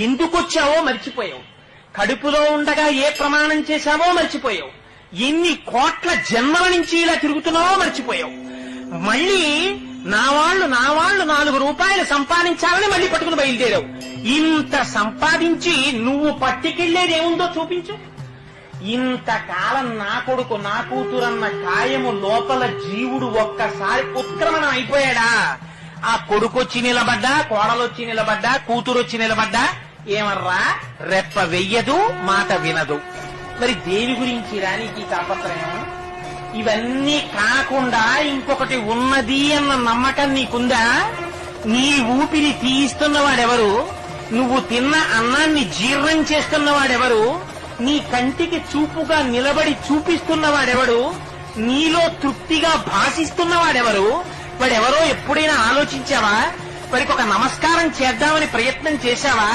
ఎందుకొచ్చావో మర్చిపోయావు. కడుపులో ఉండగా ఏ ప్రమాణం చేశావో మర్చిపోయావు. ఎన్ని కోట్ల జన్మల నుంచి ఇలా తిరుగుతున్నావో మర్చిపోయావు. మళ్ళీ నా వాళ్ళు 4 రూపాయలు సంపాదించాలని మళ్ళీ పట్టుకుని బయలుదేరావు. ఇంత సంపాదించి నువ్వు పట్టుకెళ్లేదేముందో చూపించు. ఇంతకాలం నా కొడుకు నా కూతురన్న కాయము లోపల జీవుడు ఒక్కసారి ఉత్క్రమణం అయిపోయాడా? ఆ కొడుకొచ్చి నిలబడ్డా, కోడలొచ్చి నిలబడ్డా, కూతురొచ్చి నిలబడ్డా ఏమర్రా రెప్ప వెయ్యదు, మాట వినదు. మరి దేని గురించి రానికి తాపత్రయం? ఇవన్నీ కాకుండా ఇంకొకటి ఉన్నది అన్న నమ్మకం నీకుందా? నీ ఊపిరి తీయిస్తున్నవాడెవరు? నువ్వు తిన్న అన్నాన్ని జీర్ణం చేస్తున్నవాడెవరు? నీ కంటికి చూపుగా నిలబడి చూపిస్తున్నవాడెవడు? నీలో తృప్తిగా భాషిస్తున్నవాడెవరు? వాడెవరో ఎప్పుడైనా ఆలోచించావా? వాడికి ఒక నమస్కారం చేద్దామని ప్రయత్నం చేశావా?